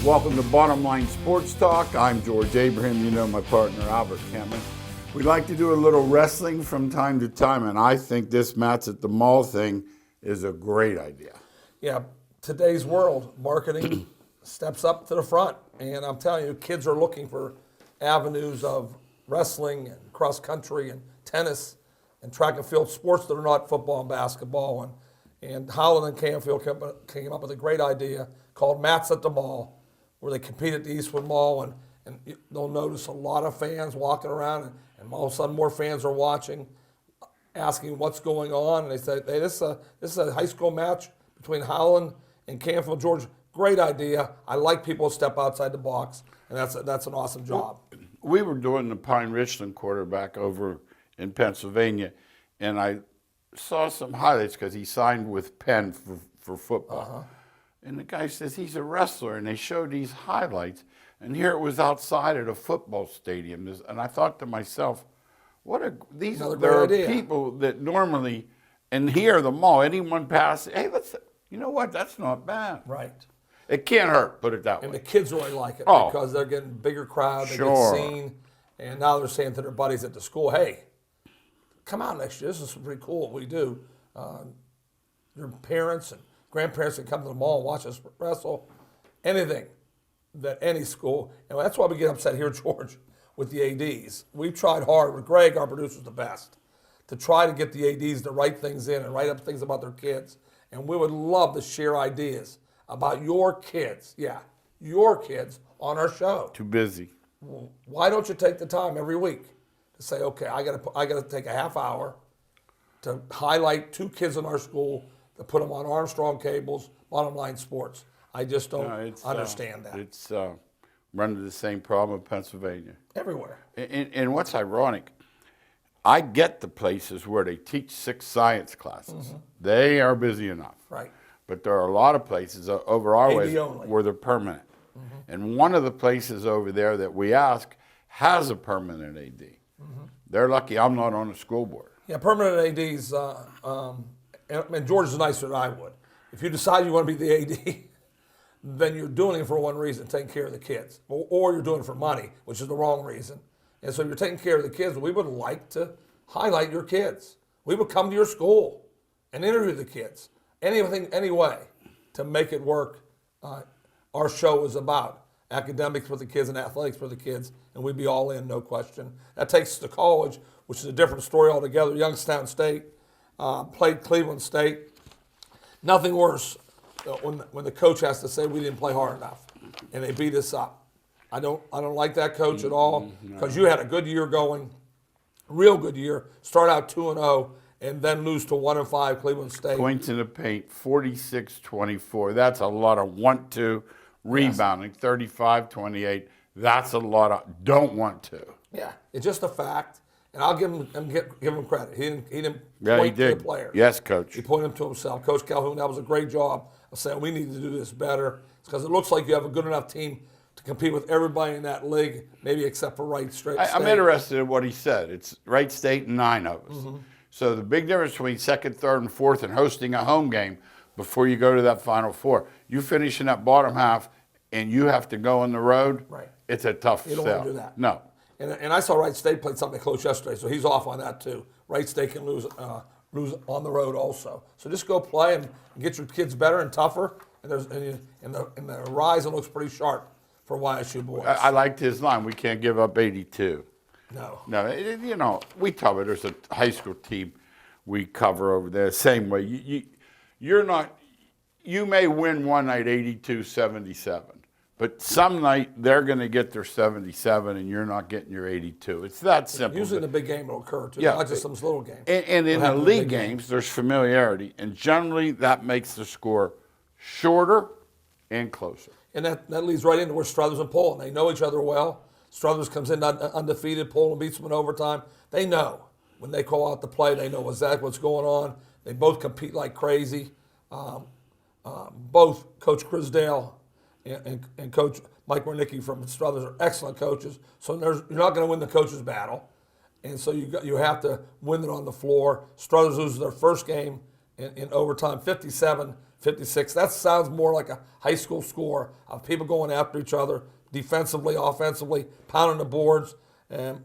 Welcome to Bottom Line Sports Talk. I'm George Abraham. You know my partner, Albert Cameron. We like to do a little wrestling from time to time, and I think this Matt's at the Mall thing is a great idea. Yeah, today's world, marketing steps up to the front. And I'm telling you, kids are looking for avenues of wrestling and cross country and tennis and track and field sports that are not football and basketball. And Holland and Canfield came up with a great idea called Matt's at the Mall, where they compete at the Eastwood Mall. And they'll notice a lot of fans walking around, and all of a sudden more fans are watching, asking what's going on. And they say, hey, this is a high school match between Holland and Canfield. George, great idea. I like people to step outside the box, and that's an awesome job. We were doing the Pine Richland quarterback over in Pennsylvania, and I saw some highlights because he signed with Penn for football. Uh-huh. And the guy says he's a wrestler, and they showed these highlights, and here it was outside at a football stadium. And I thought to myself, there are people that normally, and here the mall, anyone pass, hey, you know what, that's not bad. Right. It can't hurt, put it that way. And the kids really like it because they're getting bigger crowd, they get seen, and now they're saying to their buddies at the school, hey, come out next year, this is pretty cool what we do. Your parents and grandparents can come to the mall and watch us wrestle, anything that any school, and that's why we get upset here, George, with the ADs. We've tried hard with Greg, our producer's the best, to try to get the ADs to write things in and write up things about their kids, and we would love to share ideas about your kids, your kids on our show. Too busy. Well, why don't you take the time every week to say, okay, I gotta take a half hour to highlight two kids in our school, to put them on Armstrong cables, Bottom Line Sports. I just don't understand that. It's run into the same problem in Pennsylvania. Everywhere. And what's ironic, I get the places where they teach 6 science classes. Mm-hmm. They are busy enough. Right. But there are a lot of places over our way only. where they're permanent. Mm-hmm. And one of the places over there that we ask has a permanent AD. Mm-hmm. They're lucky I'm not on the school board. Yeah, permanent ADs, and George is nicer than I would. If you decide you want to be the AD, then you're doing it for one reason, taking care of the kids. Or you're doing it for money, which is the wrong reason. And so you're taking care of the kids. We would like to highlight your kids. We would come to your school and interview the kids. Anything, any way to make it work. Our show is about academics for the kids and athletics for the kids, and we'd be all in, no question. That takes us to college, which is a different story altogether. Youngstown State played Cleveland State. Nothing worse when the coach has to say we didn't play hard enough, and they beat us up. I don't like that coach at all, because you had a good year going, real good year. Start out 2-0. And then lose to 1-5 Cleveland State. Points in the paint, 46-24. That's a lot of want to. Rebounding, 35-28. That's a lot of don't want to. Yeah, it's just a fact. And I'll give him credit. He didn't point to the players. Yes, Coach. He pointed to himself. Coach Calhoun, that was a great job of saying we need to do this better. Because it looks like you have a good enough team to compete with everybody in that league, maybe except for Wright State. I'm interested in what he said. It's Wright State and 9 of us. Mm-hmm. So the big difference between second, third, and fourth and hosting a home game before you go to that Final Four, you finish in that bottom half and you have to go on the road, right. It's a tough sell. You don't want to do that. No. And I saw Wright State played something close yesterday, so he's off on that too. Wright State can lose on the road also. So just go play and get your kids better and tougher, and the horizon looks pretty sharp for YSU boys. I liked his line, we can't give up 82. No. We cover. There's a high school team we cover over there. Same way. You may win one night 82-77, but some night they're going to get their 77 and you're not getting your 82. It's that simple. Usually in the big game it'll occur too, not just some little game. And in the league games, there's familiarity, and generally that makes the score shorter and closer. And that leads right into where Struthers and Poland, they know each other well. Struthers comes in undefeated, Poland beats them in overtime. They know when they call out the play, they know exactly what's going on. They both compete like crazy. Both Coach Crisdale and Coach Mike Wernicke from Struthers are excellent coaches. So you're not going to win the coaches' battle, and so you have to win it on the floor. Struthers loses their first game in overtime, 57 56. That sounds more like a high school score of people going after each other, defensively, offensively, pounding the boards. And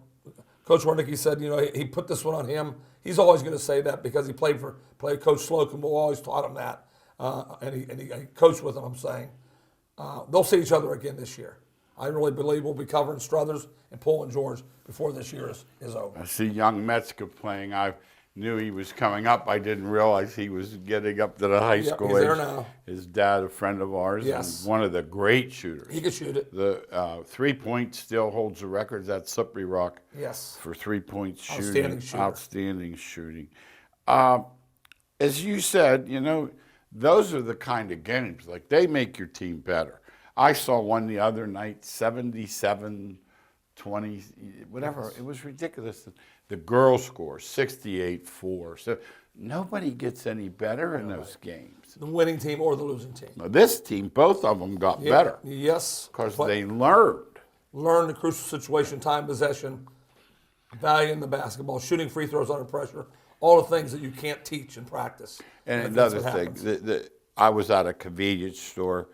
Coach Wernicke said, he put this one on him. He's always going to say that because he played Coach Slocum, who always taught him that, and he coached with him. I'm saying they'll see each other again this year. I really believe we'll be covering Struthers and Poole and George before this year is over. I see young Metzger playing. I knew he was coming up. I didn't realize he was getting up to the high school he's age. there now. His dad, a friend of ours, Yes. and one of the great shooters. He could shoot it. The 3-point still holds the records at Slippery Rock. Yes. For 3-point shooting. Outstanding shooter. Outstanding shooting. As you said, those are the kind of games, like they make your team better. I saw one the other night, 77-20, whatever. Yes. It was ridiculous. The girls score 68-4. So nobody gets any better in those games. The winning team or the losing team. Now, this team, both of them got better. Yes. Because they learned. Learn the crucial situation, time, possession, value in the basketball, shooting free throws under pressure, all the things that you can't teach in practice. And another thing, I was at a convenience store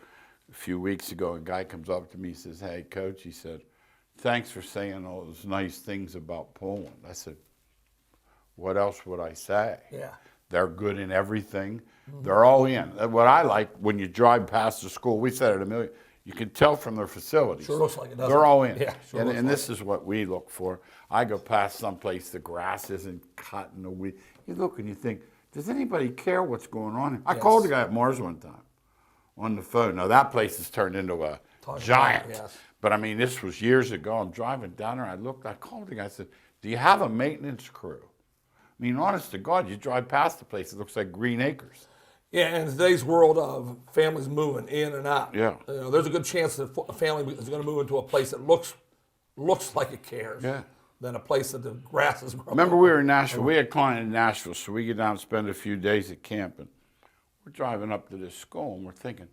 a few weeks ago, and a guy comes up to me and says, "Hey, Coach," he said, "thanks for saying all those nice things about Poland." I said, "What else would I say?" Yeah. They're good in everything. Mm-hmm. They're all in. What I like, when you drive past the school, we said it a million, you can tell from their facilities. Sure looks like it, doesn't They're all in. Yeah, sure and this is what we look for. I go past someplace, the grass isn't cut and the weed. You look and you think, does anybody care what's going on here? I called the guy at Mars one time on the phone. Now, that place has turned into a giant. Yes. But, I mean, this was years ago. I'm driving down there. I called the guy. I said, "Do you have a maintenance crew?" I mean, honest to God, you drive past the place, it looks like Green Acres. Yeah, in today's world of families moving in and out, Yeah. There's a good chance that a family is going to move into a place that looks like it cares, than a place that the grass is growing. Remember, we were in Nashville. We had a client in Nashville, so we get down and spend a few days at camp, and we're driving up to this school, and we're thinking,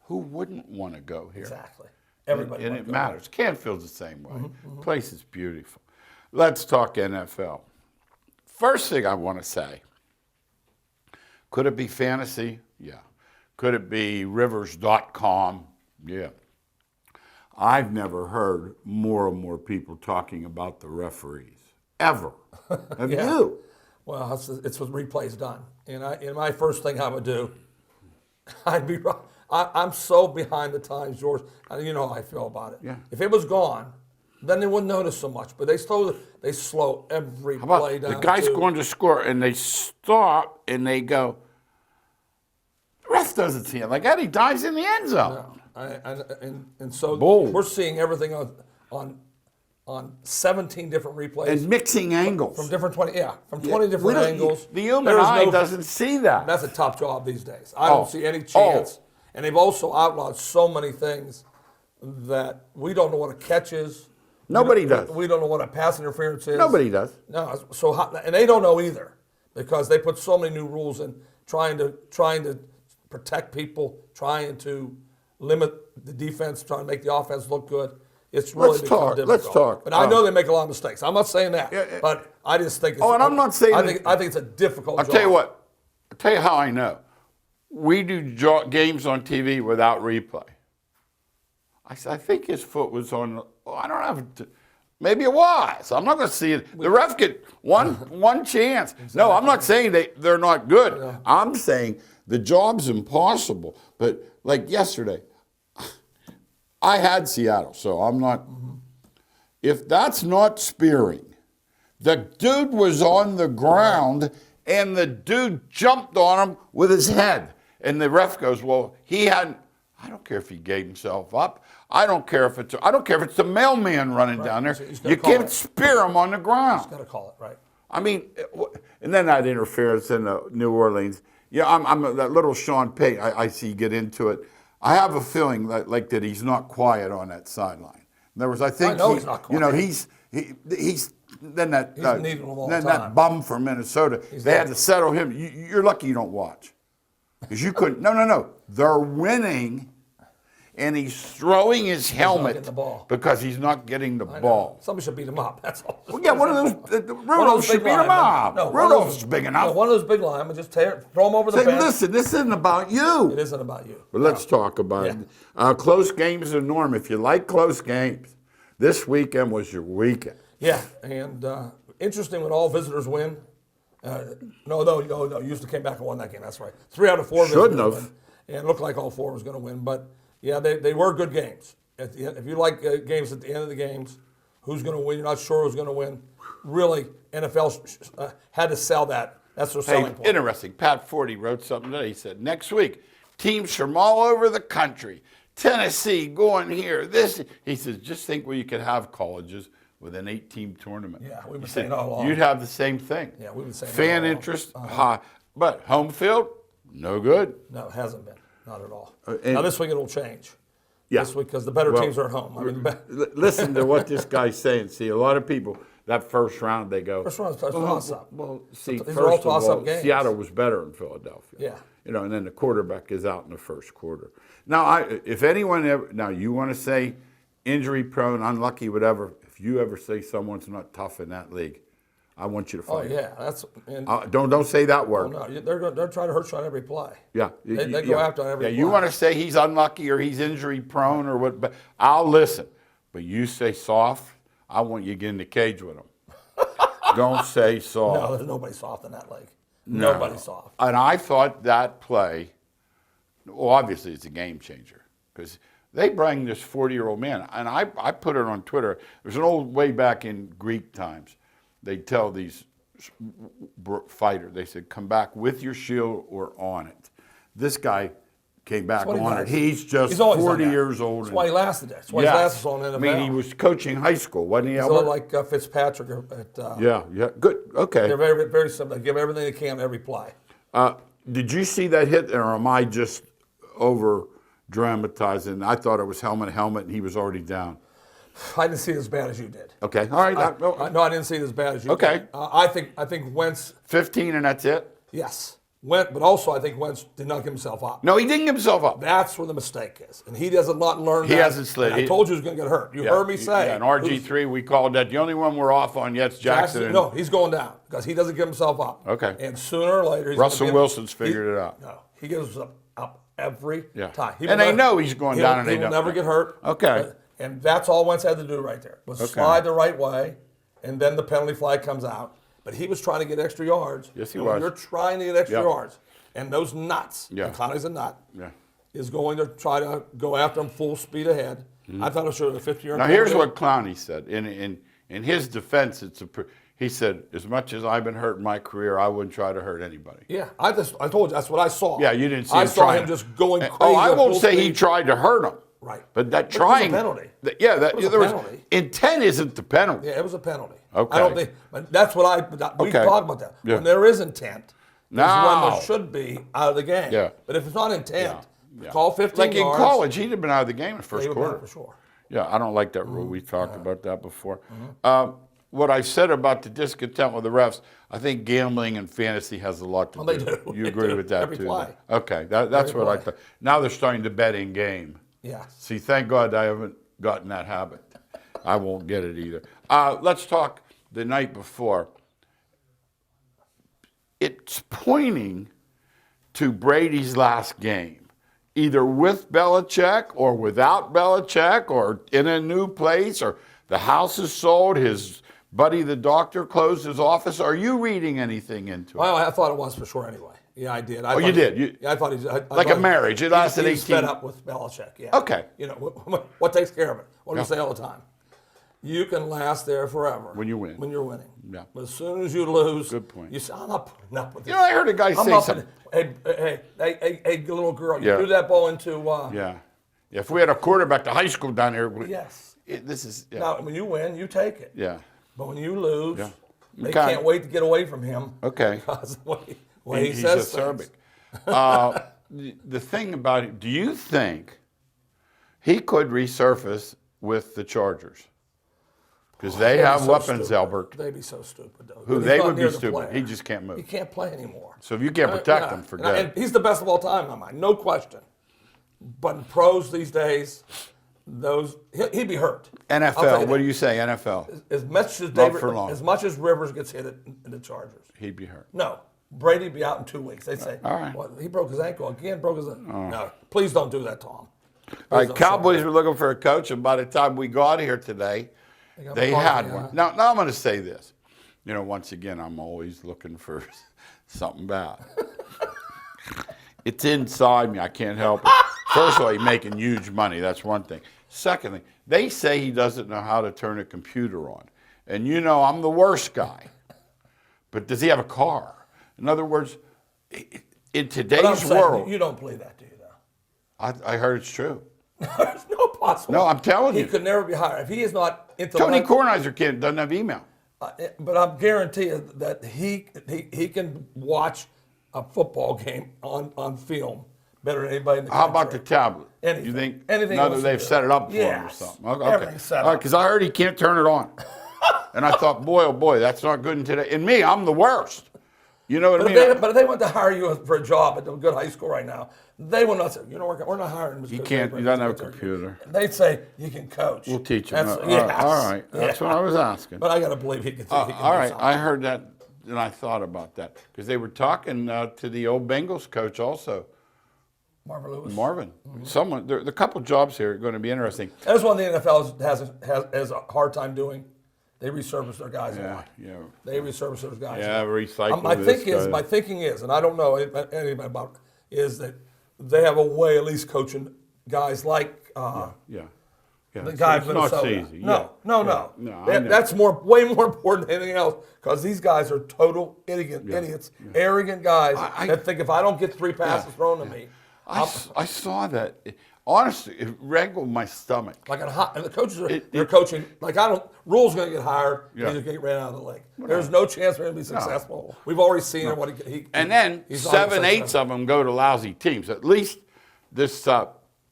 who wouldn't want to go here? Exactly. Everybody. And it matters. Canfield's the same way. The place is beautiful. Let's talk NFL. First thing I want to say, could it be fantasy? Yeah. Could it be rivers.com? Yeah. I've never heard more and more people talking about the referees, ever. Have you? Well, it's what replay's done. And my first thing I would do, I'm so behind the times, George. You know how I feel about it. Yeah. If it was gone, then they wouldn't notice so much. But they slow every play down. The guy's going to score, and they stop, and they go, the ref doesn't see it. Like Eddie dives in the end zone. And so Bold. we're seeing everything on 17 different replays. And mixing angles. From different 20 different angles. The human eye doesn't see that. That's a top job these days. I don't see any chance. And they've also outlawed so many things that we don't know what a catch is. Nobody does. We don't know what a pass interference is. Nobody does. No, and they don't know either, because they put so many new rules in, trying to protect people, trying to limit the defense, trying to make the offense look good. It's really become difficult. Let's talk. But I know they make a lot of mistakes. I'm not saying that, but I just think. And I'm not saying. I think it's a difficult job. I'll tell you what. I'll tell you how I know. We do games on TV without replay. I think his foot was on. I don't have. Maybe it was. I'm not going to see it. The ref get one chance. Exactly. No, I'm not saying they're not good. Yeah. I'm saying the job's impossible. But like yesterday, I had Seattle, so I'm not. Mm-hmm. If that's not spearing, the dude was on the ground and the dude jumped on him with his head. And the ref goes, well, he hadn't. I don't care if he gave himself up. I don't care if it's the mailman running down there. So you can't spear him on the ground. He's got to call it, right? I mean, and then that interference in New Orleans. Yeah, I'm that little Sean Payton. I see get into it. I have a feeling like that he's not quiet on that sideline. In other words, I think he's not quiet. He's then that that bum from Minnesota. They had to settle him. You're lucky you don't watch, because you couldn't. No. They're winning. and he's throwing his helmet getting the ball. because he's not getting the ball. Somebody should beat him up. That's all. Well, yeah, one of those. Rudolph should beat him up. No, Rudolph's big enough. No, one of those big linemen, just throw him over the Say, bench. listen, this isn't about you. It isn't about you. But let's talk about it. Close games are norm. If you like close games, this weekend was your weekend. Yeah, and interesting when all visitors win. No, Houston came back and won that game. That's right. 3 out of 4 Shouldn't visitors have. win. And it looked like all 4 was going to win. But, yeah, they were good games. If you like games at the end of the games, who's going to win, you're not sure who's going to win. Really, NFL had to sell that. That's their selling point. Interesting. Pat Forty wrote something today. He said, next week, teams from all over the country, Tennessee going here, this. He says, just think where you could have colleges with an 8-team tournament. Yeah, we've been saying all along. You'd have the same thing. Yeah, we've been saying fan all along. interest high, but home field, no good. No, it hasn't been. Not at all. and- Now, this week it'll change. Yeah. This week, because the better teams are at home. I mean, Listen to what this guy's saying. See, a lot of people, that first round, they go. First round's toss-up. Well, see, These first are all of toss-up all, games. Seattle was better in Philadelphia. Yeah. And then the quarterback is out in the first quarter. Now, if anyone ever, now you want to say injury prone, unlucky, whatever, if you ever say someone's not tough in that league, I want you to oh, fight. yeah. That's, and, Don't say that word. no, they're trying to hurt you on every play. Yeah, They go after every Yeah, you play. want to say he's unlucky or he's injury prone or what? But I'll listen. But you say soft, I want you to get in the cage with him. Don't say soft. No, there's nobody soft in that league. Nobody soft. And I thought that play, well, obviously it's a game changer because they bring this 40-year-old man, and I put it on Twitter. There's an old way back in Greek times. They tell these fighters, they said, come back with your shield or on it. This guy came back what he on does. it. He's He's always 40 done that. years old. That's why he lasted there. That's why he's lasted so long in the NFL. I mean, he was coaching high school, wasn't he, He's a Albert? little like Fitzpatrick at Yeah, good, okay. they're very, very similar. They give everything they can every play. Did you see that hit, or am I just over dramatizing? I thought it was helmet, and he was already down. I didn't see it as bad as you did. Okay, all right. No, I didn't see it as bad as you Okay. did. I think Wentz, 15 and that's it? yes. But also I think Wentz did not give himself up. No, he didn't give himself up. That's where the mistake is. And he doesn't learn He that. hasn't slid. And I told you he was going to get hurt. You heard me say. Yeah, and RG3, we called that. The only one we're off on yet's Jackson. No, he's going down because he doesn't give himself up. Okay. And sooner or later, he's Russell gonna give- Wilson's figured it out. No, he gives up every time. He And will they never- know he's going down and he they will don't. never get hurt. Okay. And that's all Wentz had to do right there was slide the right way, and then the penalty flag comes out. But he was trying to get extra yards. Yes, he And when was. you're trying to get extra Yep. yards, and those nuts, Yeah. and Connie's a nut, Yeah. is going to try to go after him full speed ahead. I thought it should have a 50-yard. Now, here's what Clowney said. In his defense, he said, as much as I've been hurt in my career, I wouldn't try to hurt anybody. Yeah, I told you that's what I saw. Yeah, you didn't see I him saw trying. him just going crazy. Oh, I at won't full say he speed. tried to hurt him. Right. But that But it was a trying. penalty. Yeah, It was a there was penalty. intent isn't the penalty. Yeah, it was a penalty. Okay. I don't think, but that's what we Okay. talked about that. Yeah. When there is intent, is when No. there should be out of the game. Yeah. But if it's not intent, Yeah. call 15 Like yards. in college, he'd have been out of the game in the first he would quarter. have for sure. Yeah, I don't like that rule. We talked about that before. What I said about the discontent with the refs, I think gambling and fantasy has a lot to do. They do. You They agree do. with that Every too? play. Okay, that's Every what I play. thought. Now they're starting to bet in game. Yeah. See, thank God I haven't gotten that habit. I won't get it either. Let's talk the night before. It's pointing to Brady's last game, either with Belichick or without Belichick or in a new place or the house is sold, his buddy the doctor closed his office. Are you reading anything into it? Well, I thought it was for sure anyway. Yeah, I did. you did? Yeah, I thought he. Like a marriage. It lasted he's 18 fed up with Belichick. Yeah. Okay. You know what takes care of it? What do Yeah. we say all the time? You can last there forever When you win. When you're winning. Yeah. But as soon as you lose, Good point. You say, I'm not putting up with this. You know, I heard a guy I'm say up something. Hey, little girl, you Yeah. threw that ball into. Yeah. If we had a quarterback to high school down here, Yes. this is. Yeah. Now, when you win, you take it. Yeah. But when you lose, Yeah. they Okay. can't wait to get away from him. Okay. Because the way he He's says acerbic. things. The thing about it, do you think he could resurface with the Chargers? Because they They'd be have so weapons, stupid. Albert. They'd be so stupid, though. Who He's they not would be near the stupid. player. He just can't move. He can't play anymore. So if you can't protect Yeah. him, forget And it. he's the best of all time, in my mind, no question. But in pros these days, he'd be hurt. I'll tell NFL, you what that. do you say, NFL? As much as Not for long. as much as Rivers gets hit in the Chargers. He'd be hurt. No, Brady'd be out in 2 weeks. They'd say, All right. well, he broke his ankle again. No, please don't do that, Tom. All right, Cowboys were looking for a coach, and by the time we got here today, they had one. Now I'm going to say this. Once again, I'm always looking for something bad. It's inside me. I can't help it. First of all, he's making huge money. That's one thing. Secondly, they say he doesn't know how to turn a computer on. And I'm the worst guy. But does he have a car? In other words, in today's world. You don't believe that, do you, though? I heard it's true. There's no possible. No, I'm telling you. He could never be hired. If he is not into Tony Kornheiser doesn't have email. But I'm guaranteeing that he can watch a football game on film better than anybody in the country. How about the tablet? Anything. You think Anything now else that they've set it up for him or something? Okay. Everything's set up. Because I heard he can't turn it on. And I thought, boy, oh boy, that's not good in today. And me, I'm the worst. You know what I mean? But if they want to hire you for a job at a good high school right now, they will not say, we're not hiring him. He can't. He doesn't have a computer. They'd say, you can coach. We'll teach him. Yes. All right. That's what I was asking. But I got to believe he can. All right. I heard that, and I thought about that. Because they were talking to the old Bengals coach also. Marvin Lewis. Marvin. Mm-hmm. There are a couple jobs here are going to be interesting. That's one the NFL has a hard time doing. They resurface their guys a lot. Yeah. They resurface those guys. Yeah, recycle. My thinking is, and I don't know anything about it, is that they have a way at least coaching guys like Yeah. the guy from Minnesota. It's not easy. No. I know. That's way more important than anything else because these guys are total idiots, arrogant guys that think if I don't get 3 passes thrown to me. I saw that. Honestly, it wrangled my stomach. And the coaches they're coaching Rule's going to get hired. He's going to get ran out of the league. There's no chance for him to be successful. We've already seen him. And then 7/8 of them go to lousy teams. At least this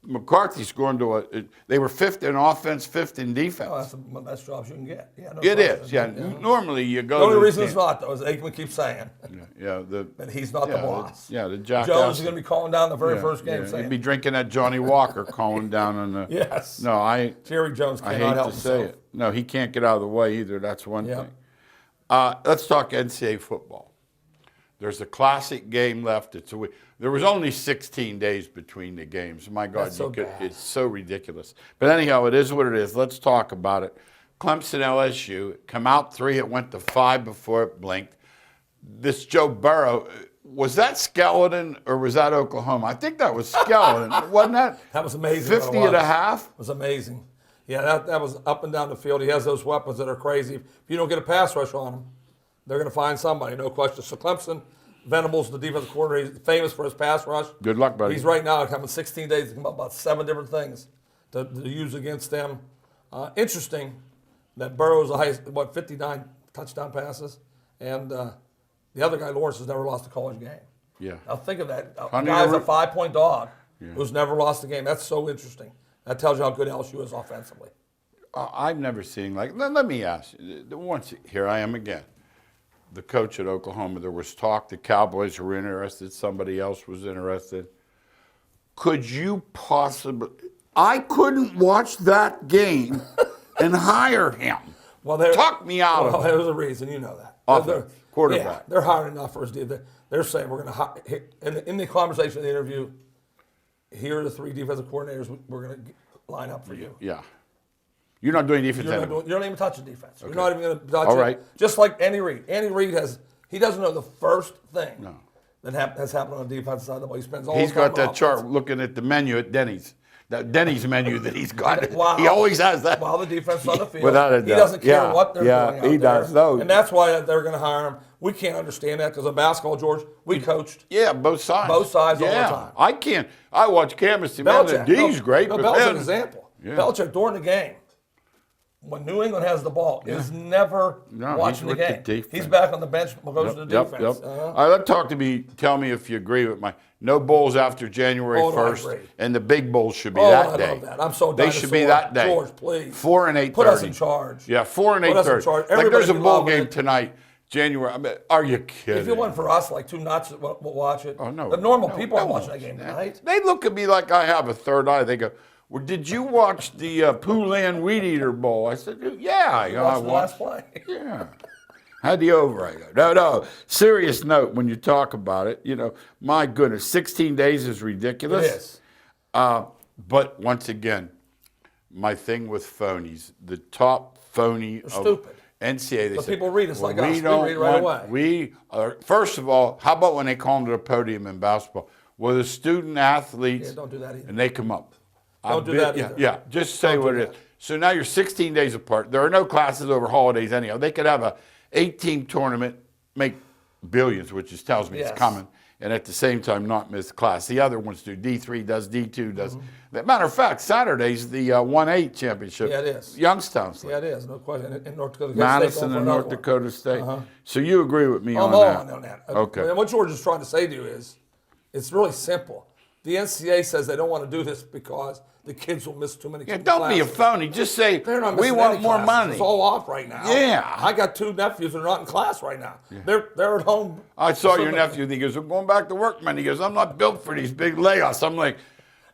McCarthy's going to they were 5th in offense, 5th in defense. Oh, that's the best jobs you can get. Yeah, it is. Yeah. Normally you go. The only reason it's not, though, is Aikman keeps saying. That he's not the boss. The Jack Jones is going to be calling down the very first game. He'd be drinking that Johnny Walker, calling down on the. Yes. No, Jerry Jones cannot I hate help to say himself. it. No, he can't get out of the way either. That's one thing. Let's talk NCAA football. There's a classic game left. There was only 16 days between the games. My God, it's so ridiculous. But anyhow, it is what it is. Let's talk about it. Clemson, LSU, come out 3. It went to 5 before it blinked. This Joe Burrow, was that Skeleton or was that Oklahoma? I think that was Skeleton. Wasn't that? That was amazing. 50 and a half? It was amazing. Yeah, that was up and down the field. He has those weapons that are crazy. If you don't get a pass rush on him, they're going to find somebody, no question. So Clemson, Venables, the defensive coordinator, he's famous for his pass rush. Good luck, buddy. He's right now coming 16 days to come up about 7 different things to use against them. Interesting that Burrow's the highest, 59 touchdown passes, and the other guy, Lawrence, has never lost a college game. Yeah. Now think of that. A guy's a 5-point dog who's never lost a game. That's so interesting. That tells you how good LSU is offensively. I've never seen let me ask you, here I am again. The coach at Oklahoma, there was talk the Cowboys were interested, somebody else was interested. Could you possibly, I couldn't watch that game and hire him. Talk me out of it. There's a reason, you know that. Quarterback. Yeah, they're hiring enough for his deal. They're saying we're going to hire, in the conversation, in the interview, here are the 3 defensive coordinators we're going to line up for you. Yeah. You're not doing defense anymore. You're not even touching defense. Okay. You're not even going to touch All it. right. Just like Andy Reid. Andy Reid he doesn't know the first thing that has happened on the defensive side of the ball. He spends all his time got that offense. chart looking at the menu at Denny's. That Denny's menu that he's got. Wow. He always has that. While the defense is on the field. Without a doubt. He doesn't care what they're doing out there. He does. No. And that's why they're going to hire him. We can't understand that because of basketball, George. We coached. Yeah, both sides. Both sides all the time. I can't. I watch cameras. The D's great. No, but Belichick's man, an example. Yeah. Belichick, during the game, when New England has the ball, is never watching the game. He's back on the bench, goes to the defense. All right, tell me if you agree with my no bowls after January 1st, and the big bowls should be that day. I love that. I'm so They should be that day. George, please. 4 and 8:30. Put us in charge. Yeah, 4 and Put us in 8:30. charge. Like there's a Everybody bowl love game it. tonight. January. I mean, are you kidding? If it wasn't for us, like two nuts that will watch it. Oh, no. The normal No, people no aren't watching that one's- game tonight. They look at me like I have a third eye. They go, well, did you watch the Poulan Weed Eater Bowl? I said, yeah. You I watched the watched. last play. Yeah. Had the over. I go, no. Serious note, when you talk about it, my goodness, 16 days is ridiculous. It is. But once again, my thing with phonies, the top phony of stupid. NCAA. They But say, people read us like us. we We don't read it right want- away. We are, first of all, how about when they call them to the podium in basketball? Well, the student athletes, Yeah, don't do that either. and they come up. Don't do that either. Yeah, just say what it is. So now you're 16 days apart. There are no classes over holidays anyhow. They could have a 8-team tournament, make billions, which just tells me Yes. it's coming, and at the same time not miss class. The other ones do. D3 does, D2 does. Matter of fact, Saturday's the 1-8 championship. Yeah, it is. Youngstown's. Yeah, it is. No question. In North Dakota State, Madison going for and another North one. Dakota State. So you agree with me I'm on all that? on that. Okay. And what George is trying to say to you is, it's really simple. The NCAA says they don't want to do this because the kids will miss too many Yeah, classes. don't be a phony. Just say, They're not we missing want any more classes. money. It's all off right now. Yeah. I got two nephews that are not in class right now. They're at home. I saw your nephew. He goes, I'm going back to work, man. He goes, I'm not built for these big layoffs. I'm like,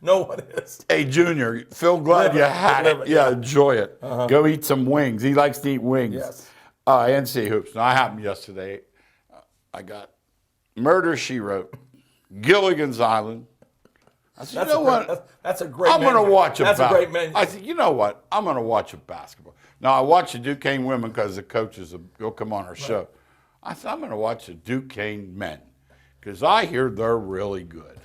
No one is. hey, Junior, feel glad you had it. Yeah, enjoy it. Go eat some wings. He likes to eat wings. Yes. NCAA hoops. Now, I happened yesterday. I got Murder, She Wrote, Gilligan's Island. I said, That's a great I'm going to menu. watch a That's a great menu. I said, you know what? I'm going to watch a basketball. Now, I watch the Duquesne women because the coaches will come on our show. I said, I'm going to watch the Duquesne men because I hear they're really good.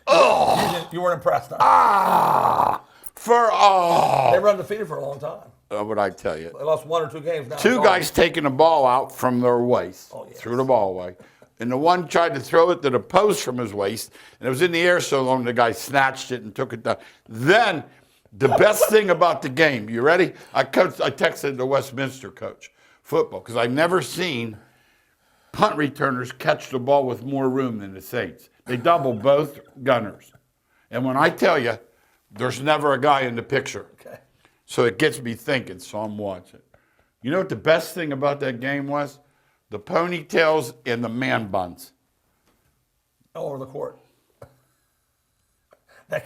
You weren't impressed, huh? They were undefeated for a long time. What would I tell you? They lost 1 or 2 games now. Two guys taking the ball out from their waist, yes. threw the ball away. And the one tried to throw it to the post from his waist, and it was in the air so long the guy snatched it and took it down. Then, the best thing about the game, you ready? I texted the Westminster coach, football, because I've never seen punt returners catch the ball with more room than the Saints. They double both gunners. And when I tell you, there's never a guy in the picture. Okay. So it gets me thinking, so I'm watching. You know what the best thing about that game was? The ponytails and the man buns. All over the court.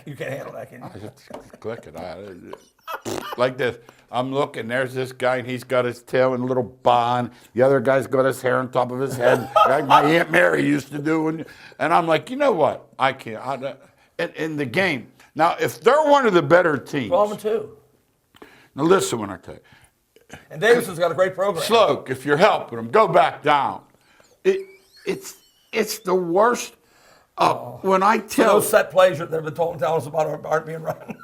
You can't handle that, can you? I just click it. Like this. I'm looking, there's this guy, and he's got his tail in a little bun. The other guy's got his hair on top of his head, like my Aunt Mary used to do. And I'm like, you know what? I can't. In the game. Now, if they're one of the better teams. 12-2. Now, listen when I tell you. And Davison's got a great program. Sloak, if you're helping them, go back down. It's the worst. When I tell Those set plays that they've been telling us about aren't being run.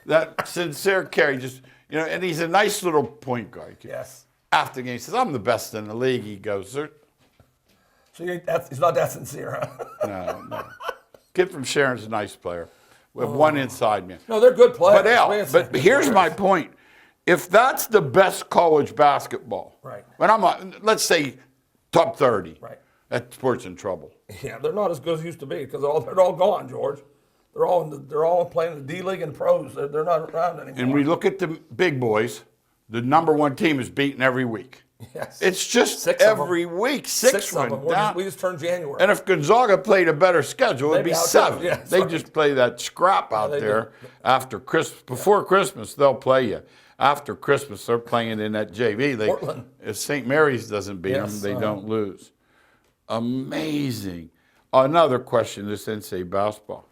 that sincere carry, just and he's a nice little point guard. Yes. After the game, he says, "I'm the best in the league." He goes, So he's not that sincere, huh? "No. Kid from Sharon's a nice player. We have one inside man." No, they're good players. But here's my point. If that's the best college basketball, Right. When let's say top 30, Right. that sport's in trouble. Yeah, they're not as good as used to be because they're all gone, George. They're all playing in the D League and pros. They're not around anymore. And we look at the big boys. The number one team is beaten every week. Yes. It's just Six of every week. Six of them. went down. We just turned January. And if Gonzaga played a better schedule, it'd They'd be be out 7. too. Yeah, that's they right. just play that scrap out they there do. after Christmas. Before Christmas, they'll play you. After Christmas, they're playing in that JV league. Portland. If St. Mary's doesn't beat Yes, them, they don't lose. Amazing. Another question, this NCAA basketball.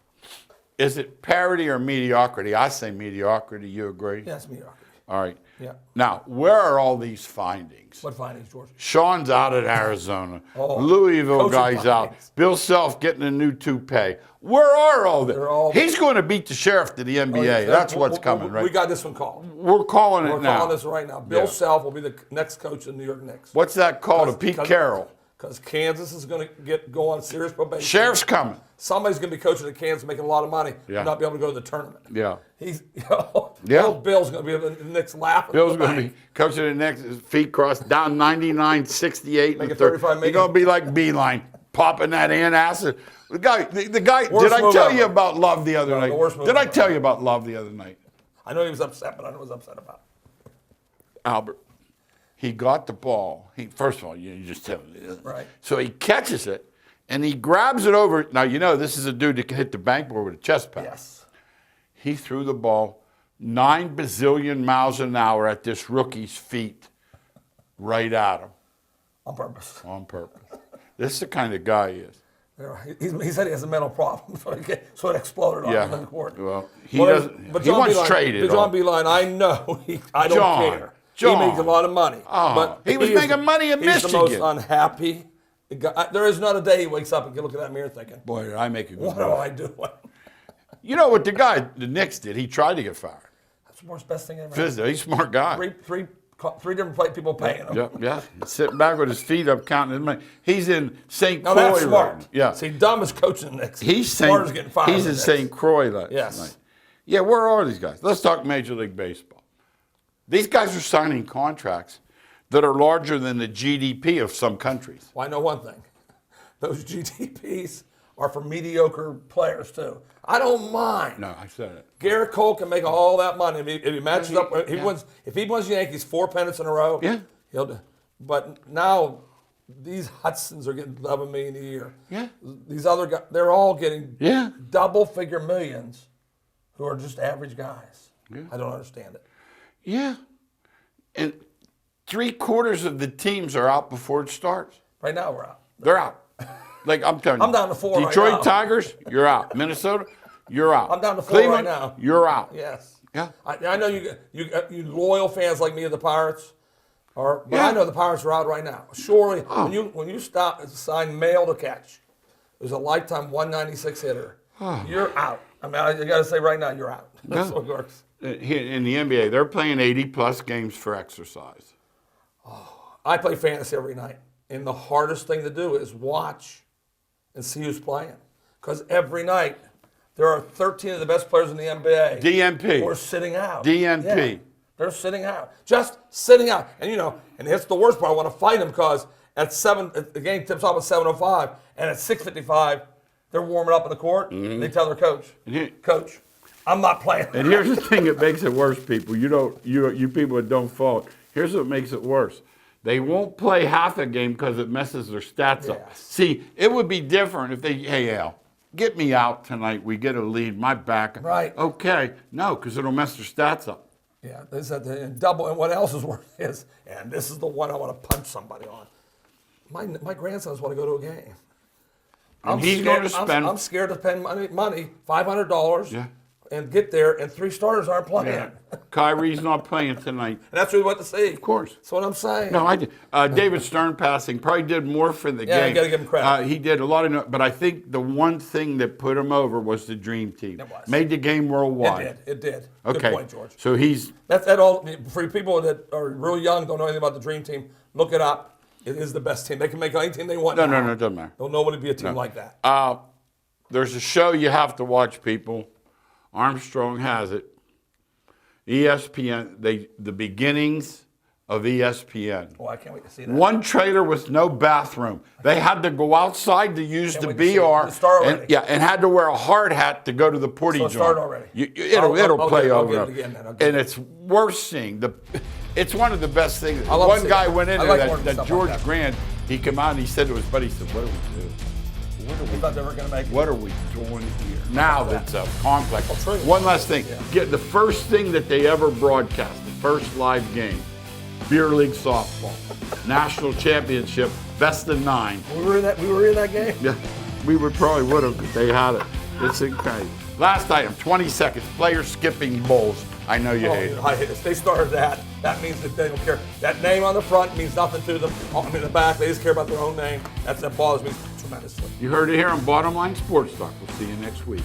Is it parity or mediocrity? I say mediocrity. You agree? Yes, mediocrity. All right. Yeah. Now, where are all these findings? What findings, George? Sean's out at Arizona. Louisville coaching guy's out. findings. Bill Self getting a new toupee. Where are all They're all- the? He's going to beat the sheriff to the NBA. That's what's coming, right? We got this one called. We're calling it We're now. calling this right now. Bill Yeah. Self will be the next coach of the New York Knicks. What's that called? A Pete Carroll. Because Kansas is going to go on serious probation. Sheriff's coming. Somebody's going to be coaching at Kansas, making a lot of money, Yeah. and not be able to go to the tournament. Yeah. He's, Yeah. old Bill's going to be the Knicks laughing. Bill's going to be coaching the next, his feet crossed, down 99, 68. Making and 30. 35 He's million. going to be like Beeline, popping that antacid. The guy, Worst did I move tell ever. you about Love the other No, the night? worst move Did I ever. tell you about Love the other night? I know he was upset, but I know what he was upset about. Albert. he got the ball. First of all, you just tell me. Right. So he catches it, and he grabs it over. Now, this is a dude that can hit the backboard with a chest pad. Yes. He threw the ball 9 bazillion miles an hour at this rookie's feet, right at him. On purpose. On purpose. This is the kind of guy he is. He said he has a mental problem, so it exploded on the court. Well, he wants traded. But John Beeline, I know. I don't care. John. He makes a lot of money. But he was making money in Michigan. He's the most unhappy guy. There is not a day he wakes up and can look at that mirror thinking, boy, did I make a good what am I doing? You know what the Knicks did? He tried to get fired. That's the best thing ever. He's a smart guy. Three different people paying him. Yeah. Sitting back with his feet up counting his money. He's in St. Croix. Now that's smart. Yeah. See, dumb is coaching the Knicks. Smart is getting fired. He's in St. Croix last Yes. night. Yeah, where are these guys? Let's talk Major League Baseball. These guys are signing contracts that are larger than the GDP of some countries. Well, I know one thing. Those GDPs are for mediocre players, too. I don't mind. No, I said it. Garrett Cole can make all that money if he matches up. If he wins the Yankees 4 pennants in a row, he'll do. But now these Hudsons are getting $11 million a year. Yeah. These other guys, they're all getting Yeah. double-figure millions who are just average guys. Yeah. I don't understand it. Yeah. And 3/4 of the teams are out before it starts. Right now we're out. They're out. Like I'm telling you. I'm down to 4 right Detroit now. Tigers, you're out. Minnesota, you're out. I'm down to 4 Cleveland, right now. You're out. Yes. Yeah. I know you loyal fans like me of the Pirates, but Yeah. I know the Pirates are out right now. Surely, when you sign Mail to catch, there's a lifetime 196 hitter. You're out. I mean, I got to say right now, you're out. That's how it works. In the NBA, they're playing 80-plus games for exercise. I play fantasy every night, and the hardest thing to do is watch and see who's playing, because every night there are 13 of the best players in the NBA. DNP. Who are sitting out. DNP. Yeah, they're sitting out. Just sitting out. And and it's the worst part. I want to fight them because the game tips off at 7:05, and at 6:55, they're warming up in the court. And they tell their coach, Coach, I'm not playing. And here's the thing that makes it worse, people. You people that don't fault. Here's what makes it worse. They won't play half a game because it messes their stats up. Yes. See, it would be different if hey, Al, get me out tonight. We get a lead. My back. Right. Okay. No, because it'll mess their stats up. Yeah, this is the double. And what else is worse is, and this is the one I want to punch somebody on. My grandsons want to go to a game. And he's going to spend. I'm scared to spend money, $500, Yeah. and get there, and 3 starters aren't playing. Yeah. Kyrie's not playing tonight. And that's what we want to see. Of course. That's what I'm saying. No, I did. David Stern passing probably did more for the game. Yeah, you got to give him credit. He did a lot of, but I think the one thing that put him over was the Dream Team. It was. Made the game worldwide. It did. Okay. Good point, George. So he's That all for people that are real young, don't know anything about the Dream Team. Look it up. It is the best team. They can make any team they want. no, it doesn't matter. There'll nobody be a team like that. There's a show you have to watch, people. Armstrong has it. ESPN. The beginnings of ESPN. Oh, I can't wait to see that. One trailer with no bathroom. They had to go outside to use the wait to see it. BR. Start already. And had to wear a hard hat to go to the porty joint. Start already. It'll play I'll over. get it again then. And it's worth seeing. It's one of the best things. love One seeing guy it. went in I there, like learning that stuff George like that. Grant, he came out and he said to his buddy, he said, what do we do? He thought they were going to make it. What are we doing here? Now that's a complex. true. One last thing. Yeah. Get the first thing that they ever broadcast, the first live game, Beer League softball, national championship, best of 9. We were in that game. Yeah, we probably would have, but they had it. It's incredible. Last item, 20 seconds. Players skipping bowls. I know you hate it. I hate it. They started that. That means that they don't care. That name on the front means nothing to them. I mean, the back, they just care about their own name. That bothers me tremendously. You heard it here on Bottom Line Sports Talk. We'll see you next week.